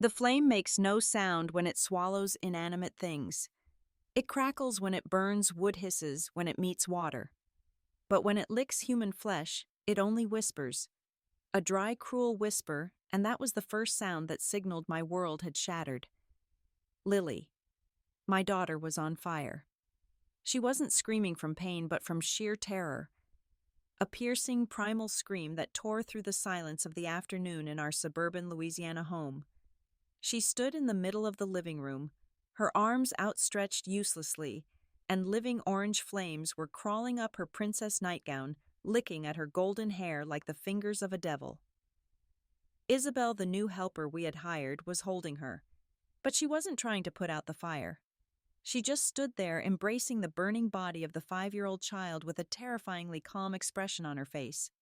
The flame makes no sound when it swallows inanimate things. It crackles when it burns, wood hisses when it meets water. But when it licks human flesh, it only whispers. A dry, cruel whisper, and that was the first sound that signaled my world had shattered. Lily, my daughter, was on fire. She wasn't screaming from pain, but from sheer terror. A piercing, primal scream that tore through the silence of the afternoon in our suburban Louisiana home. She stood in the middle of the living room, her arms outstretched uselessly, and living orange flames were crawling up her princess nightgown, licking at her golden hair like the fingers of a devil. Isabel, the new helper we had hired, was holding her, but she wasn't trying to put out the fire. She just stood there embracing the burning body of the 5-year-old child with a terrifyingly calm expression on her face.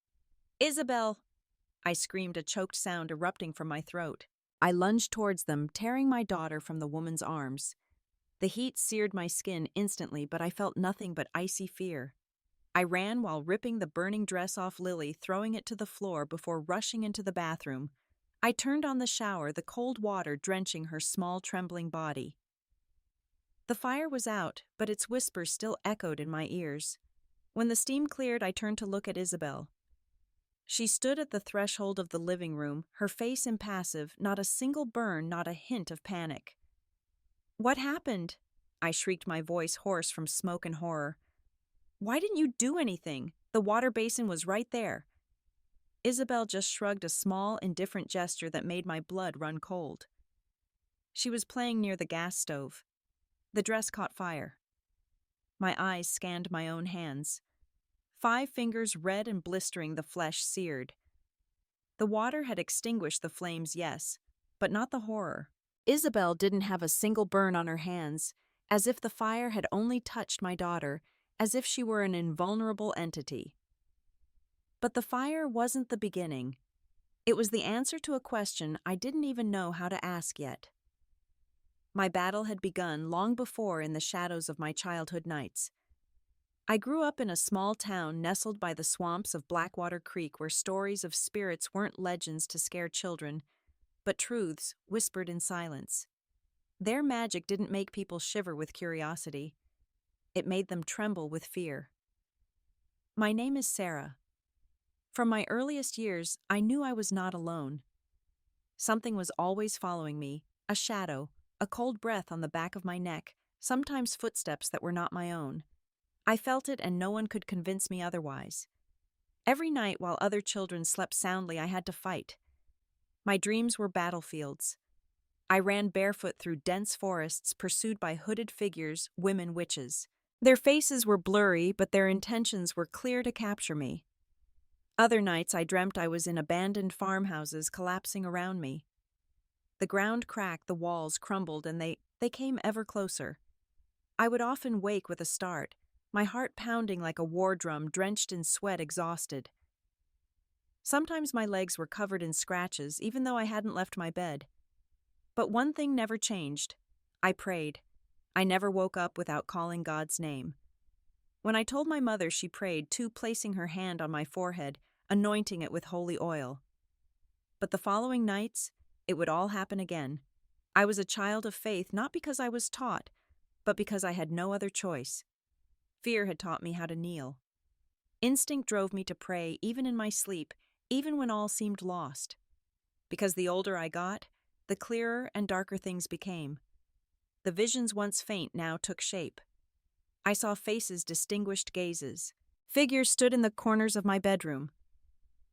"Isabel!" I screamed, a choked sound erupting from my throat. I lunged towards them, tearing my daughter from the woman's arms. The heat seared my skin instantly, but I felt nothing but icy fear. I ran while ripping the burning dress off Lily, throwing it to the floor before rushing into the bathroom. I turned on the shower, the cold water drenching her small, trembling body. The fire was out, but its whispers still echoed in my ears. When the steam cleared, I turned to look at Isabel. She stood at the threshold of the living room, her face impassive, not a single burn, not a hint of panic. "What happened?" I shrieked, my voice hoarse from smoke and horror. "Why didn't you do anything? The water basin was right there." Isabel just shrugged, a small, indifferent gesture that made my blood run cold. She was playing near the gas stove. The dress caught fire. My eyes scanned my own hands. 5 fingers red and blistering, the flesh seared. The water had extinguished the flames, yes, but not the horror. Isabel didn't have a single burn on her hands, as if the fire had only touched my daughter, as if she were an invulnerable entity. But the fire wasn't the beginning. It was the answer to a question I didn't even know how to ask yet. My battle had begun long before, in the shadows of my childhood nights. I grew up in a small town nestled by the swamps of Blackwater Creek, where stories of spirits weren't legends to scare children, but truths whispered in silence. Their magic didn't make people shiver with curiosity. It made them tremble with fear. My name is Sarah. From my earliest years, I knew I was not alone. Something was always following me, a shadow, a cold breath on the back of my neck, sometimes footsteps that were not my own. I felt it, and no one could convince me otherwise. Every night while other children slept soundly, I had to fight. My dreams were battlefields. I ran barefoot through dense forests, pursued by hooded figures, women witches. Their faces were blurry, but their intentions were clear to capture me. Other nights I dreamt I was in abandoned farmhouses collapsing around me. The ground cracked, the walls crumbled, and they came ever closer. I would often wake with a start, my heart pounding like a war drum, drenched in sweat, exhausted. Sometimes my legs were covered in scratches, even though I hadn't left my bed. But one thing never changed. I prayed. I never woke up without calling God's name. When I told my mother, she prayed too, placing her hand on my forehead, anointing it with holy oil. But the following nights, it would all happen again. I was a child of faith, not because I was taught, but because I had no other choice. Fear had taught me how to kneel. Instinct drove me to pray, even in my sleep, even when all seemed lost. Because the older I got, the clearer and darker things became. The visions once faint now took shape. I saw faces, distinguished gazes. Figures stood in the corners of my bedroom.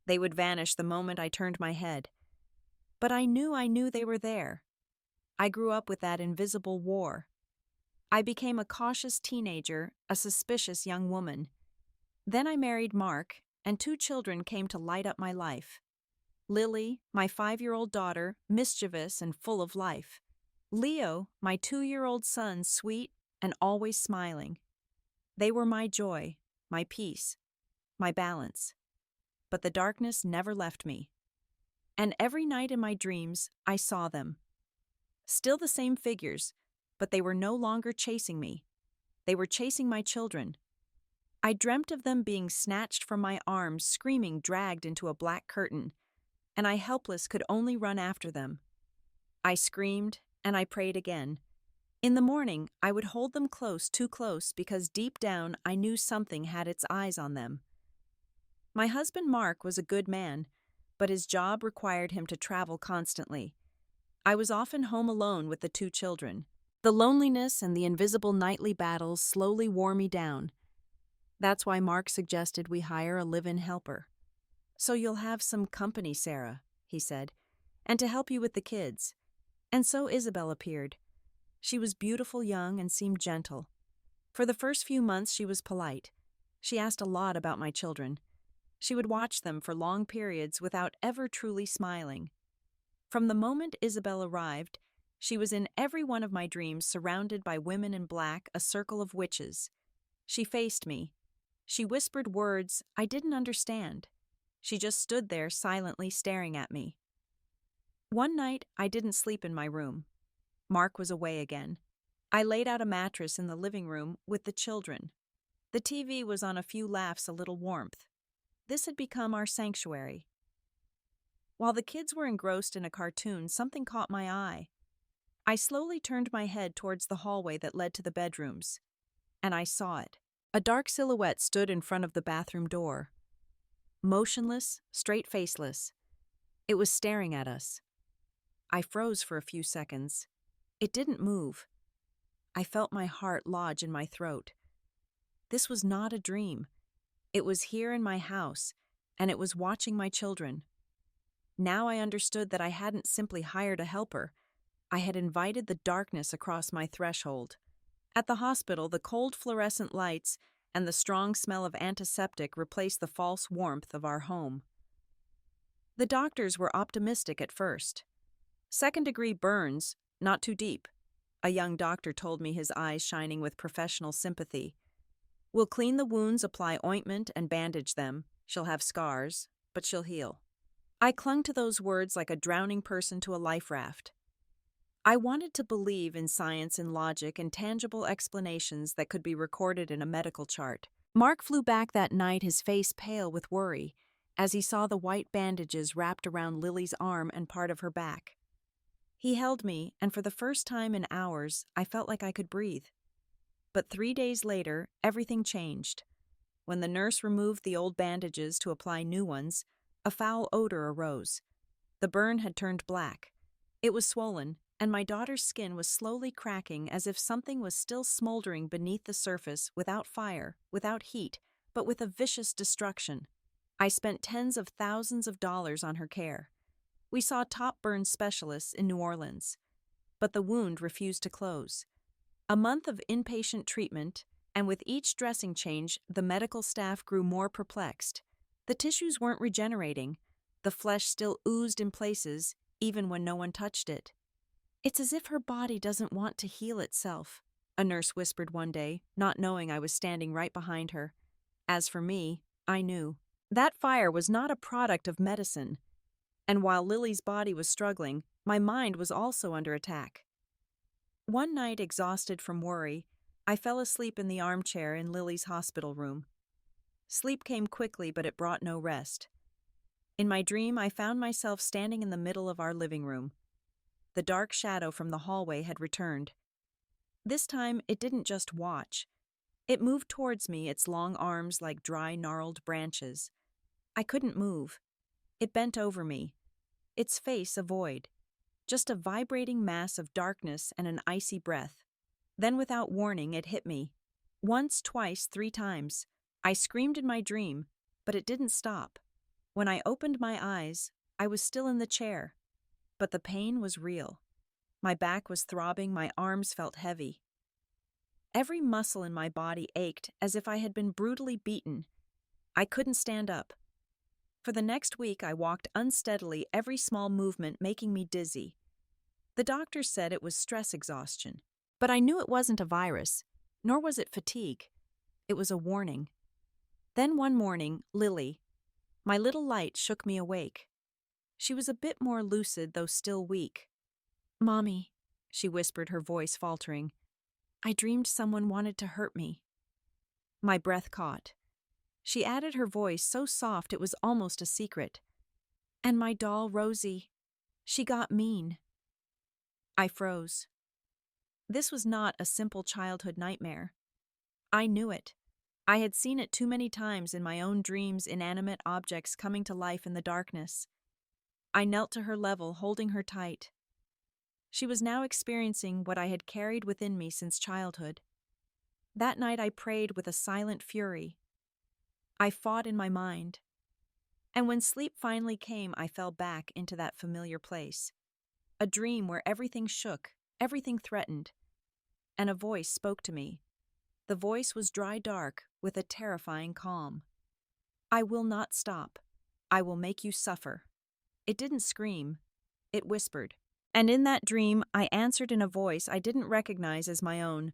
They would vanish the moment I turned my head. But I knew they were there. I grew up with that invisible war. I became a cautious teenager, a suspicious young woman. Then I married Mark, and 2 children came to light up my life. Lily, my 5-year-old daughter, mischievous and full of life. Leo, my 2-year-old son, sweet and always smiling. They were my joy, my peace, my balance. But the darkness never left me. And every night in my dreams, I saw them. Still the same figures, but they were no longer chasing me. They were chasing my children. I dreamt of them being snatched from my arms, screaming, dragged into a black curtain, and I, helpless, could only run after them. I screamed, and I prayed again. In the morning, I would hold them close, too close, because deep down I knew something had its eyes on them. My husband Mark was a good man, but his job required him to travel constantly. I was often home alone with the two children. The loneliness and the invisible nightly battles slowly wore me down. That's why Mark suggested we hire a live-in helper. "So you'll have some company, Sarah," he said, "and to help you with the kids." And so Isabel appeared. She was beautiful, young, and seemed gentle. For the first few months she was polite. She asked a lot about my children. She would watch them for long periods without ever truly smiling. From the moment Isabel arrived, she was in every one of my dreams, surrounded by women in black, a circle of witches. She faced me. She whispered words I didn't understand. She just stood there silently staring at me. One night, I didn't sleep in my room. Mark was away again. I laid out a mattress in the living room with the children. The TV was on, a few laughs, a little warmth. This had become our sanctuary. While the kids were engrossed in a cartoon, something caught my eye. I slowly turned my head towards the hallway that led to the bedrooms, and I saw it. A dark silhouette stood in front of the bathroom door. Motionless, straight-faceless. It was staring at us. I froze for a few seconds. It didn't move. I felt my heart lodge in my throat. This was not a dream. It was here in my house, and it was watching my children. Now I understood that I hadn't simply hired a helper. I had invited the darkness across my threshold. At the hospital, the cold fluorescent lights and the strong smell of antiseptic replaced the false warmth of our home. The doctors were optimistic at first. Second-degree burns, not too deep. A young doctor told me, his eyes shining with professional sympathy. "We'll clean the wounds, apply ointment, and bandage them. She'll have scars, but she'll heal." I clung to those words like a drowning person to a life raft. I wanted to believe in science and logic and tangible explanations that could be recorded in a medical chart. Mark flew back that night, his face pale with worry, as he saw the white bandages wrapped around Lily's arm and part of her back. He held me, and for the first time in hours, I felt like I could breathe. But 3 days later, everything changed. When the nurse removed the old bandages to apply new ones, a foul odor arose. The burn had turned black. It was swollen, and my daughter's skin was slowly cracking, as if something was still smoldering beneath the surface, without fire, without heat, but with a vicious destruction. I spent tens of thousands of dollars on her care. We saw top burn specialists in New Orleans, but the wound refused to close. A month of inpatient treatment, and with each dressing change, the medical staff grew more perplexed. The tissues weren't regenerating. The flesh still oozed in places, even when no one touched it. "It's as if her body doesn't want to heal itself," a nurse whispered one day, not knowing I was standing right behind her. As for me, I knew. That fire was not a product of medicine. And while Lily's body was struggling, my mind was also under attack. One night, exhausted from worry, I fell asleep in the armchair in Lily's hospital room. Sleep came quickly, but it brought no rest. In my dream, I found myself standing in the middle of our living room. The dark shadow from the hallway had returned. This time, it didn't just watch. It moved towards me, its long arms like dry, gnarled branches. I couldn't move. It bent over me, its face a void, just a vibrating mass of darkness and an icy breath. Then, without warning, it hit me. Once, twice, 3 times. I screamed in my dream, but it didn't stop. When I opened my eyes, I was still in the chair, but the pain was real. My back was throbbing, my arms felt heavy. Every muscle in my body ached, as if I had been brutally beaten. I couldn't stand up. For the next week, I walked unsteadily, every small movement making me dizzy. The doctors said it was stress exhaustion, but I knew it wasn't a virus, nor was it fatigue. It was a warning. Then one morning, Lily, my little light, shook me awake. She was a bit more lucid, though still weak. "Mommy," she whispered, her voice faltering, "I dreamed someone wanted to hurt me." My breath caught. She added, her voice so soft it was almost a secret. "And my doll, Rosie, she got mean." I froze. This was not a simple childhood nightmare. I knew it. I had seen it too many times in my own dreams, inanimate objects coming to life in the darkness. I knelt to her level, holding her tight. She was now experiencing what I had carried within me since childhood. That night I prayed with a silent fury. I fought in my mind. And when sleep finally came, I fell back into that familiar place. A dream where everything shook, everything threatened. And a voice spoke to me. The voice was dry dark, with a terrifying calm. I will not stop. I will make you suffer. It didn't scream. It whispered. And in that dream, I answered in a voice I didn't recognize as my own.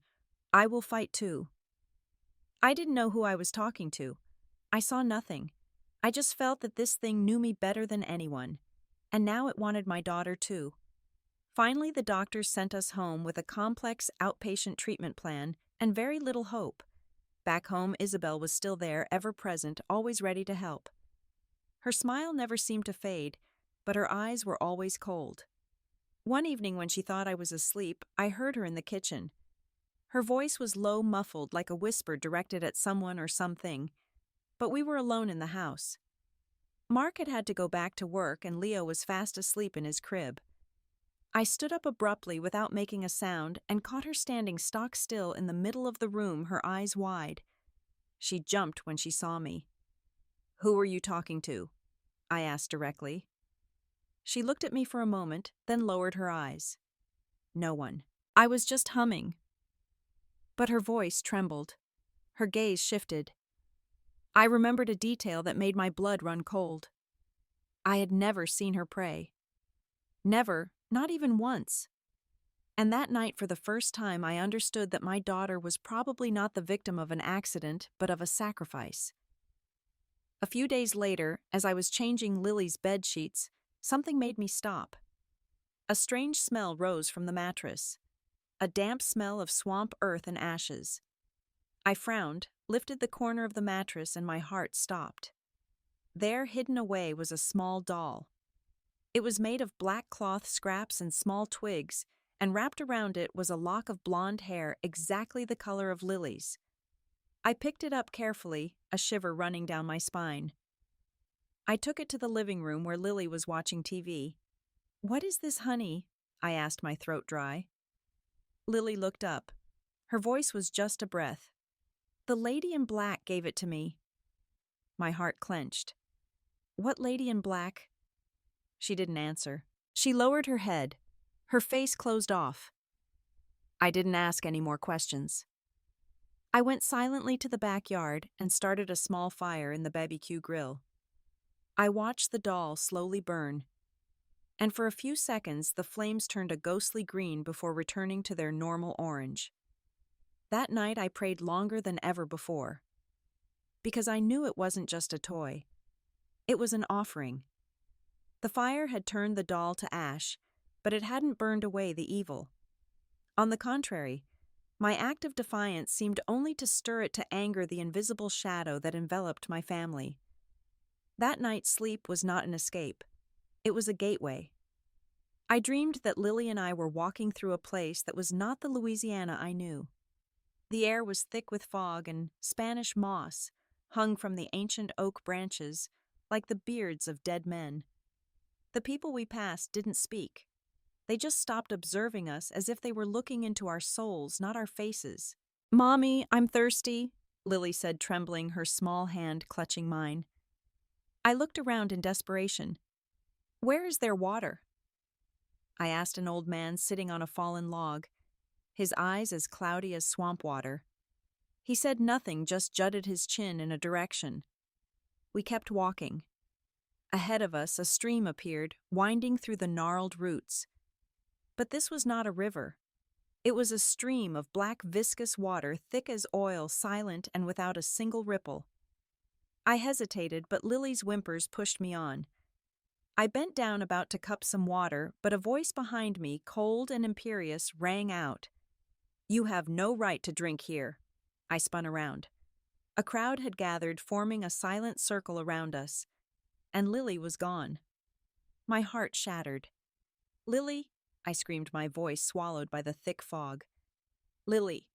I will fight too. I didn't know who I was talking to. I saw nothing. I just felt that this thing knew me better than anyone. And now it wanted my daughter too. Finally, the doctors sent us home with a complex outpatient treatment plan and very little hope. Back home, Isabel was still there, ever present, always ready to help. Her smile never seemed to fade, but her eyes were always cold. One evening when she thought I was asleep, I heard her in the kitchen. Her voice was low, muffled, like a whisper directed at someone or something, but we were alone in the house. Mark had to go back to work and Leo was fast asleep in his crib. I stood up abruptly without making a sound and caught her standing stock still in the middle of the room, her eyes wide. She jumped when she saw me. "Who were you talking to?" I asked directly. She looked at me for a moment, then lowered her eyes. "No one. I was just humming." But her voice trembled. Her gaze shifted. I remembered a detail that made my blood run cold. I had never seen her pray. Never, not even once. And that night, for the first time, I understood that my daughter was probably not the victim of an accident, but of a sacrifice. A few days later, as I was changing Lily's bed sheets, something made me stop. A strange smell rose from the mattress. A damp smell of swamp earth and ashes. I frowned, lifted the corner of the mattress, and my heart stopped. There, hidden away, was a small doll. It was made of black cloth scraps and small twigs, and wrapped around it was a lock of blonde hair exactly the color of Lily's. I picked it up carefully, a shiver running down my spine. I took it to the living room where Lily was watching TV. "What is this, honey?" I asked, my throat dry. Lily looked up. Her voice was just a breath. "The lady in black gave it to me." My heart clenched. "What lady in black?" She didn't answer. She lowered her head. Her face closed off. I didn't ask any more questions. I went silently to the backyard and started a small fire in the barbecue grill. I watched the doll slowly burn, and for a few seconds the flames turned a ghostly green before returning to their normal orange. That night I prayed longer than ever before, because I knew it wasn't just a toy. It was an offering. The fire had turned the doll to ash, but it hadn't burned away the evil. On the contrary, my act of defiance seemed only to stir it to anger the invisible shadow that enveloped my family. That night, sleep was not an escape. It was a gateway. I dreamed that Lily and I were walking through a place that was not the Louisiana I knew. The air was thick with fog and Spanish moss hung from the ancient oak branches like the beards of dead men. The people we passed didn't speak. They just stopped observing us as if they were looking into our souls, not our faces. "Mommy, I'm thirsty," Lily said, trembling, her small hand clutching mine. I looked around in desperation. "Where is there water?" I asked an old man sitting on a fallen log, his eyes as cloudy as swamp water. He said nothing, just jutted his chin in a direction. We kept walking. Ahead of us, a stream appeared, winding through the gnarled roots. But this was not a river. It was a stream of black viscous water, thick as oil, silent and without a single ripple. I hesitated, but Lily's whimpers pushed me on. I bent down about to cup some water, but a voice behind me, cold and imperious, rang out. "You have no right to drink here." I spun around. A crowd had gathered, forming a silent circle around us, and Lily was gone. My heart shattered. "Lily, I screamed, my voice swallowed by the thick fog. Lily.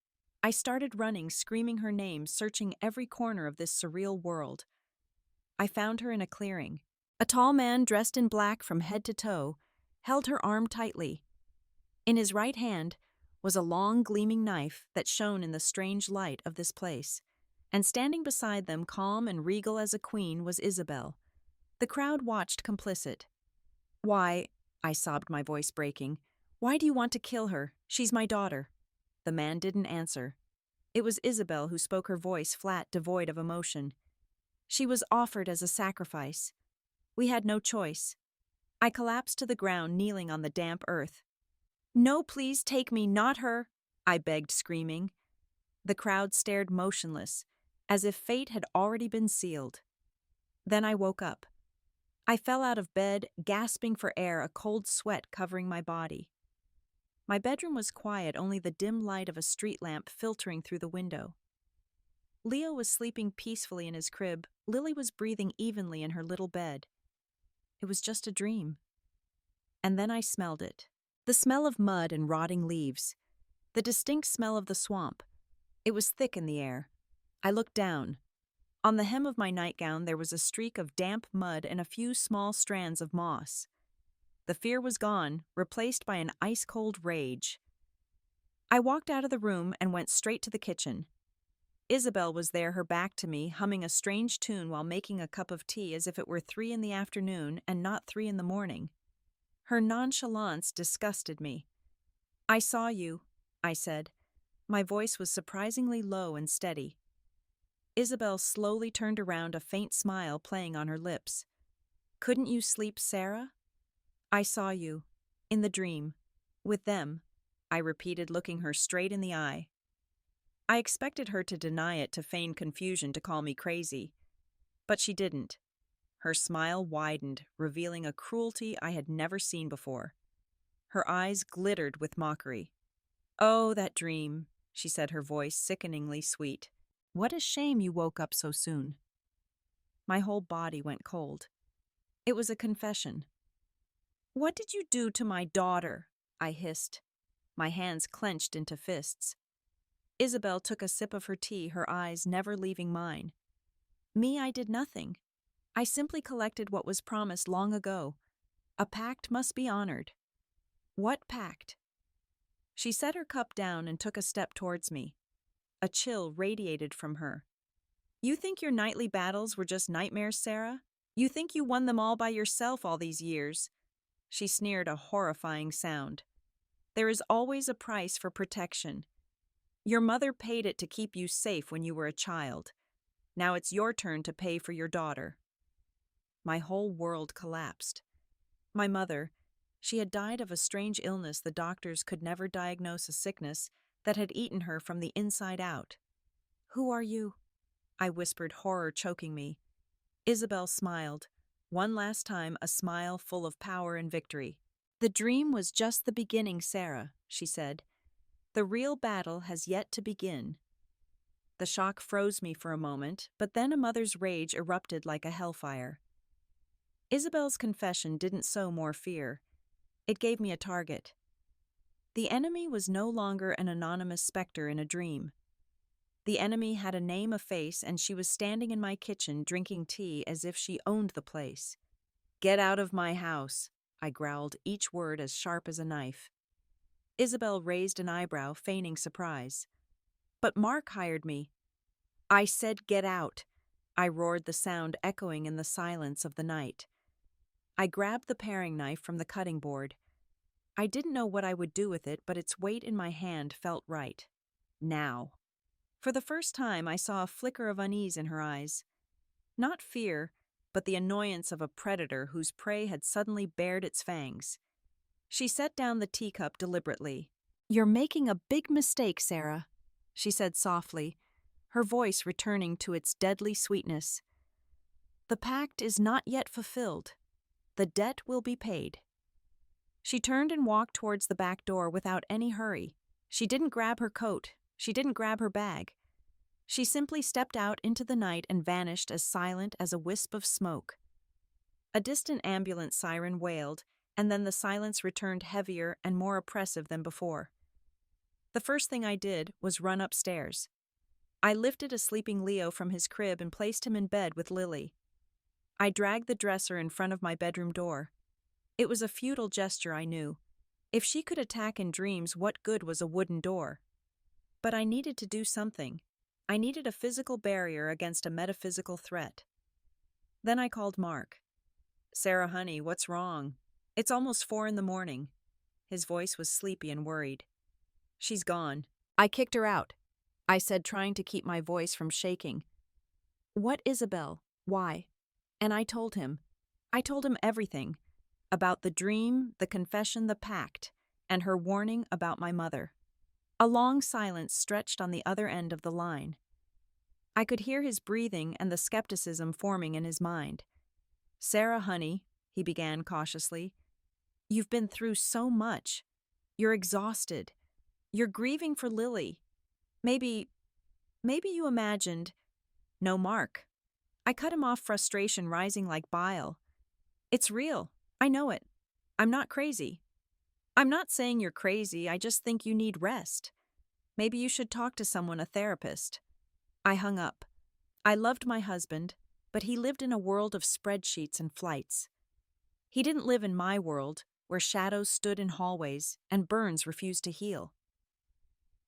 I started running, screaming her name, searching every corner of this surreal world. I found her in a clearing. A tall man dressed in black from head to toe held her arm tightly. In his right hand was a long, gleaming knife that shone in the strange light of this place. And standing beside them, calm and regal as a queen, was Isabel. The crowd watched complicit. Why, I sobbed, my voice breaking, why do you want to kill her? She's my daughter. The man didn't answer. It was Isabel who spoke, her voice flat, devoid of emotion. She was offered as a sacrifice. We had no choice. I collapsed to the ground, kneeling on the damp earth. No, please take me, not her, I begged, screaming. The crowd stared motionless, as if fate had already been sealed. Then I woke up. I fell out of bed, gasping for air, a cold sweat covering my body. My bedroom was quiet, only the dim light of a street lamp filtering through the window. Leo was sleeping peacefully in his crib. Lily was breathing evenly in her little bed. It was just a dream. And then I smelled it. The smell of mud and rotting leaves. The distinct smell of the swamp. It was thick in the air. I looked down. On the hem of my nightgown there was a streak of damp mud and a few small strands of moss. The fear was gone, replaced by an ice-cold rage. I walked out of the room and went straight to the kitchen. Isabel was there, her back to me, humming a strange tune while making a cup of tea as if it were 3 in the afternoon and not 3 in the morning. Her nonchalance disgusted me. I saw you, I said. My voice was surprisingly low and steady. Isabel slowly turned around, a faint smile playing on her lips. Couldn't you sleep, Sarah? I saw you. In the dream. With them, I repeated, looking her straight in the eye. I expected her to deny it, to feign confusion, to call me crazy. But she didn't. Her smile widened, revealing a cruelty I had never seen before. Her eyes glittered with mockery. Oh, that dream, she said, her voice sickeningly sweet. What a shame you woke up so soon. My whole body went cold. It was a confession. What did you do to my daughter? I hissed. My hands clenched into fists. Isabel took a sip of her tea, her eyes never leaving mine. Me, I did nothing. I simply collected what was promised long ago. A pact must be honored. What pact? She set her cup down and took a step towards me. A chill radiated from her. You think your nightly battles were just nightmares, Sarah? You think you won them all by yourself all these years? She sneered, a horrifying sound. There is always a price for protection. Your mother paid it to keep you safe when you were a child. Now it's your turn to pay for your daughter. My whole world collapsed. My mother, she had died of a strange illness. The doctors could never diagnose, a sickness that had eaten her from the inside out. Who are you? I whispered, horror choking me. Isabel smiled. One last time, a smile full of power and victory. The dream was just the beginning, Sarah, she said. The real battle has yet to begin. The shock froze me for a moment, but then a mother's rage erupted like a hellfire. Isabel's confession didn't sow more fear. It gave me a target. The enemy was no longer an anonymous specter in a dream. The enemy had a name, a face, and she was standing in my kitchen drinking tea as if she owned the place. Get out of my house, I growled, each word as sharp as a knife. Isabel raised an eyebrow, feigning surprise. But Mark hired me. I said get out, I roared, the sound echoing in the silence of the night. I grabbed the paring knife from the cutting board. I didn't know what I would do with it, but its weight in my hand felt right. Now. For the first time, I saw a flicker of unease in her eyes. Not fear, but the annoyance of a predator whose prey had suddenly bared its fangs. She set down the teacup deliberately. You're making a big mistake, Sarah, she said softly, her voice returning to its deadly sweetness. The pact is not yet fulfilled. The debt will be paid. She turned and walked towards the back door without any hurry. She didn't grab her coat. She didn't grab her bag. She simply stepped out into the night and vanished as silent as a wisp of smoke. A distant ambulance siren wailed, and then the silence returned heavier and more oppressive than before. The first thing I did was run upstairs. I lifted a sleeping Leo from his crib and placed him in bed with Lily. I dragged the dresser in front of my bedroom door. It was a futile gesture, I knew. If she could attack in dreams, what good was a wooden door? But I needed to do something. I needed a physical barrier against a metaphysical threat. Then I called Mark. "Sarah, honey, what's wrong? It's almost 4 in the morning." His voice was sleepy and worried. "She's gone. I kicked her out," I said, trying to keep my voice from shaking. "What, Isabel? Why?" And I told him. I told him everything. About the dream, the confession, the pact, and her warning about my mother. A long silence stretched on the other end of the line. I could hear his breathing and the skepticism forming in his mind. "Sarah, honey," he began cautiously, "you've been through so much. You're exhausted. You're grieving for Lily. Maybe you imagined—" "No, Mark." I cut him off, frustration rising like bile. "It's real. I know it. I'm not crazy." "I'm not saying you're crazy, I just think you need rest. Maybe you should talk to someone, a therapist." I hung up. I loved my husband, but he lived in a world of spreadsheets and flights. He didn't live in my world, where shadows stood in hallways and burns refused to heal.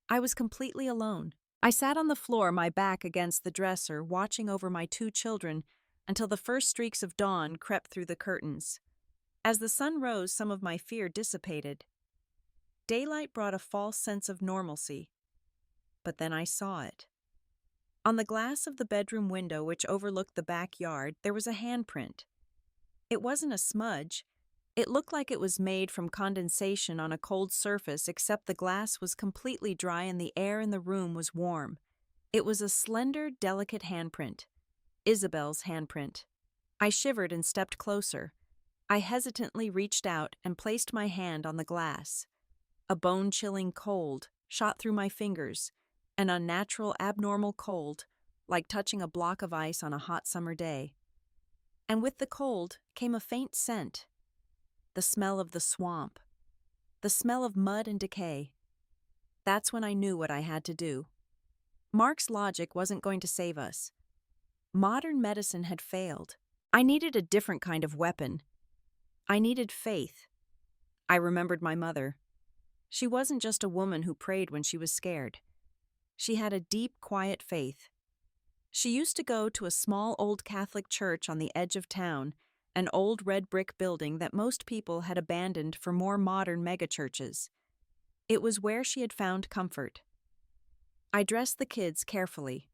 I was completely alone. I sat on the floor, my back against the dresser, watching over my 2 children until the first streaks of dawn crept through the curtains. As the sun rose, some of my fear dissipated. Daylight brought a false sense of normalcy. But then I saw it. On the glass of the bedroom window, which overlooked the backyard, there was a handprint. It wasn't a smudge. It looked like it was made from condensation on a cold surface, except the glass was completely dry and the air in the room was warm. It was a slender, delicate handprint. Isabel's handprint. I shivered and stepped closer. I hesitantly reached out and placed my hand on the glass. A bone-chilling cold shot through my fingers, an unnatural, abnormal cold, like touching a block of ice on a hot summer day. And with the cold came a faint scent. The smell of the swamp. The smell of mud and decay. That's when I knew what I had to do. Mark's logic wasn't going to save us. Modern medicine had failed. I needed a different kind of weapon. I needed faith. I remembered my mother. She wasn't just a woman who prayed when she was scared. She had a deep, quiet faith. She used to go to a small old Catholic church on the edge of town, an old red brick building that most people had abandoned for more modern megachurches. It was where she had found comfort. I dressed the kids carefully,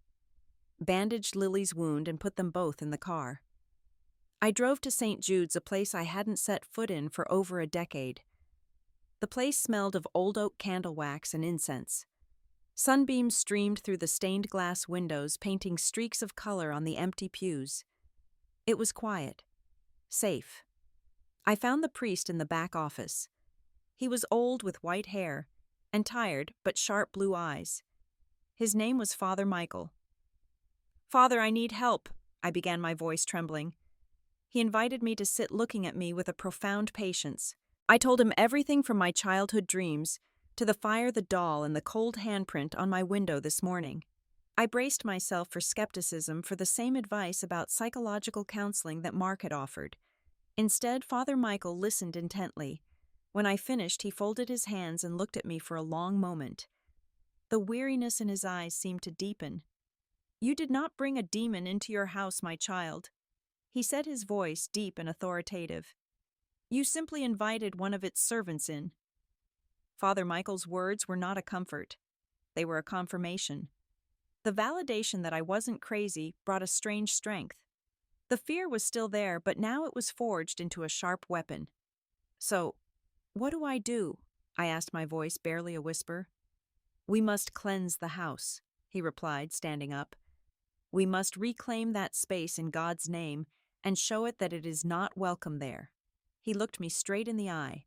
bandaged Lily's wound, and put them both in the car. I drove to St. Jude's, a place I hadn't set foot in for over a decade. The place smelled of old oak candle wax and incense. Sunbeams streamed through the stained glass windows, painting streaks of color on the empty pews. It was quiet. Safe. I found the priest in the back office. He was old with white hair and tired but sharp blue eyes. His name was Father Michael. "Father, I need help," I began, my voice trembling. He invited me to sit, looking at me with a profound patience. I told him everything from my childhood dreams to the fire, the doll, and the cold handprint on my window this morning. I braced myself for skepticism, for the same advice about psychological counseling that Mark had offered. Instead, Father Michael listened intently. When I finished, he folded his hands and looked at me for a long moment. The weariness in his eyes seemed to deepen. "You did not bring a demon into your house, my child," he said, his voice deep and authoritative. "You simply invited one of its servants in." Father Michael's words were not a comfort. They were a confirmation. The validation that I wasn't crazy brought a strange strength. The fear was still there, but now it was forged into a sharp weapon. "So, what do I do?" I asked, my voice barely a whisper. "We must cleanse the house," he replied, standing up. "We must reclaim that space in God's name and show it that it is not welcome there." He looked me straight in the eye.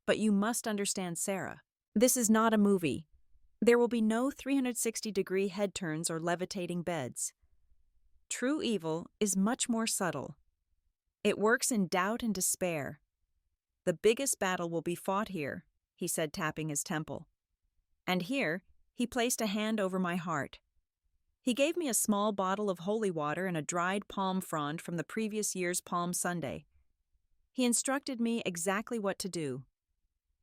"But you must understand, Sarah. This is not a movie. There will be no 360-degree head turns or levitating beds. True evil is much more subtle. It works in doubt and despair. The biggest battle will be fought here, he said, tapping his temple. And here, he placed a hand over my heart. He gave me a small bottle of holy water and a dried palm frond from the previous year's Palm Sunday. He instructed me exactly what to do.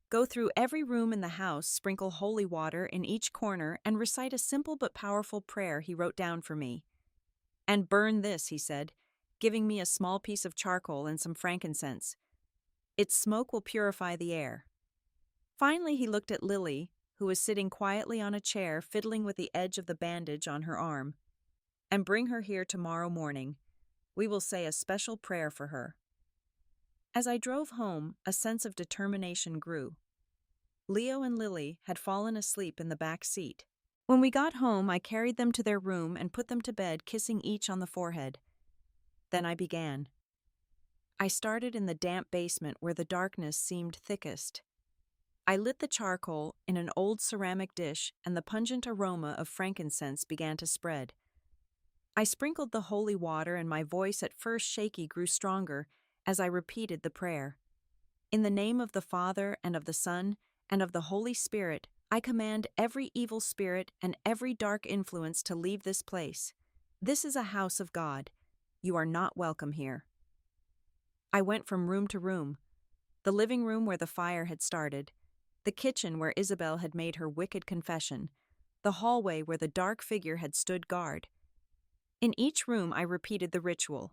Go through every room in the house, sprinkle holy water in each corner, and recite a simple but powerful prayer he wrote down for me. And burn this, he said, giving me a small piece of charcoal and some frankincense. Its smoke will purify the air. Finally, he looked at Lily, who was sitting quietly on a chair, fiddling with the edge of the bandage on her arm. And bring her here tomorrow morning. We will say a special prayer for her. As I drove home, a sense of determination grew. Leo and Lily had fallen asleep in the back seat. When we got home, I carried them to their room and put them to bed, kissing each on the forehead. Then I began. I started in the damp basement where the darkness seemed thickest. I lit the charcoal in an old ceramic dish, and the pungent aroma of frankincense began to spread. I sprinkled the holy water, and my voice, at first shaky, grew stronger as I repeated the prayer. In the name of the Father, and of the Son, and of the Holy Spirit, I command every evil spirit and every dark influence to leave this place. This is a house of God. You are not welcome here. I went from room to room. The living room where the fire had started, the kitchen where Isabel had made her wicked confession, the hallway where the dark figure had stood guard. In each room I repeated the ritual.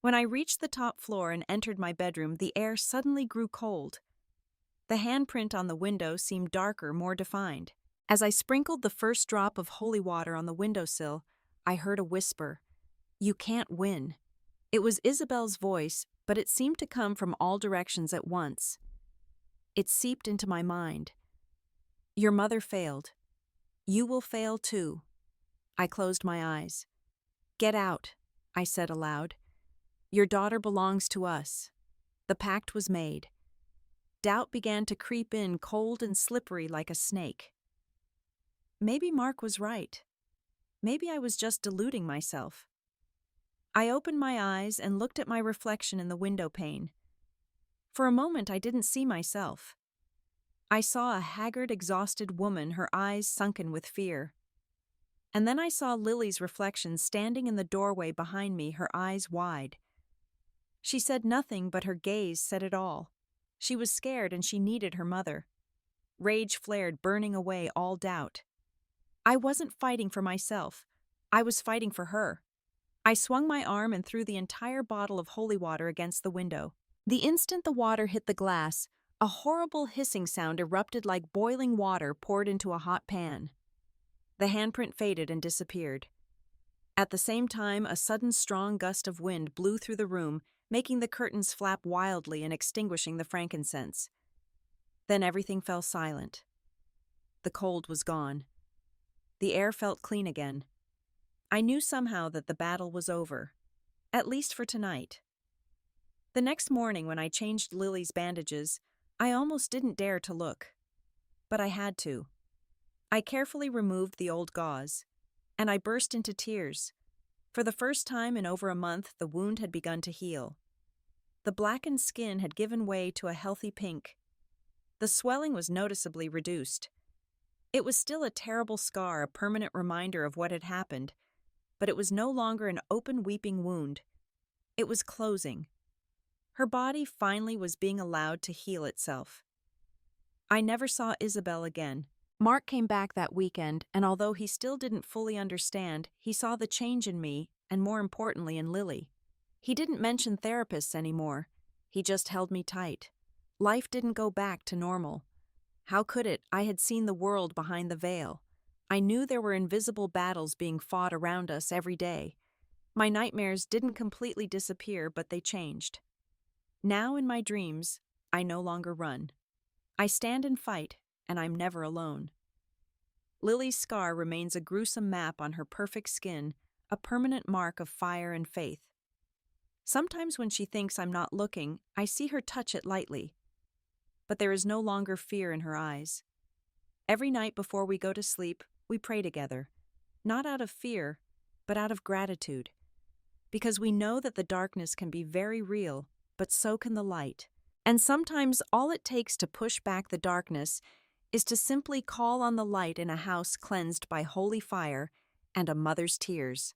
When I reached the top floor and entered my bedroom, the air suddenly grew cold. The handprint on the window seemed darker, more defined. As I sprinkled the first drop of holy water on the windowsill, I heard a whisper. You can't win. It was Isabel's voice, but it seemed to come from all directions at once. It seeped into my mind. Your mother failed. You will fail too. I closed my eyes. Get out, I said aloud. Your daughter belongs to us. The pact was made. Doubt began to creep in, cold and slippery like a snake. Maybe Mark was right. Maybe I was just deluding myself. I opened my eyes and looked at my reflection in the window pane. For a moment, I didn't see myself. I saw a haggard, exhausted woman, her eyes sunken with fear. And then I saw Lily's reflection standing in the doorway behind me, her eyes wide. She said nothing, but her gaze said it all. She was scared and she needed her mother. Rage flared, burning away all doubt. I wasn't fighting for myself. I was fighting for her. I swung my arm and threw the entire bottle of holy water against the window. The instant the water hit the glass, a horrible hissing sound erupted like boiling water poured into a hot pan. The handprint faded and disappeared. At the same time, a sudden strong gust of wind blew through the room, making the curtains flap wildly and extinguishing the frankincense. Then everything fell silent. The cold was gone. The air felt clean again. I knew somehow that the battle was over, at least for tonight. The next morning, when I changed Lily's bandages, I almost didn't dare to look. But I had to. I carefully removed the old gauze, and I burst into tears. For the first time in over a month, the wound had begun to heal. The blackened skin had given way to a healthy pink. The swelling was noticeably reduced. It was still a terrible scar, a permanent reminder of what had happened, but it was no longer an open weeping wound. It was closing. Her body finally was being allowed to heal itself. I never saw Isabel again. Mark came back that weekend, and although he still didn't fully understand, he saw the change in me, and more importantly in Lily. He didn't mention therapists anymore. He just held me tight. Life didn't go back to normal. How could it? I had seen the world behind the veil. I knew there were invisible battles being fought around us every day. My nightmares didn't completely disappear, but they changed. Now in my dreams, I no longer run. I stand and fight, and I'm never alone. Lily's scar remains a gruesome map on her perfect skin, a permanent mark of fire and faith. Sometimes when she thinks I'm not looking, I see her touch it lightly. But there is no longer fear in her eyes. Every night before we go to sleep, we pray together, not out of fear, but out of gratitude. Because we know that the darkness can be very real, but so can the light. And sometimes all it takes to push back the darkness is to simply call on the light in a house cleansed by holy fire and a mother's tears.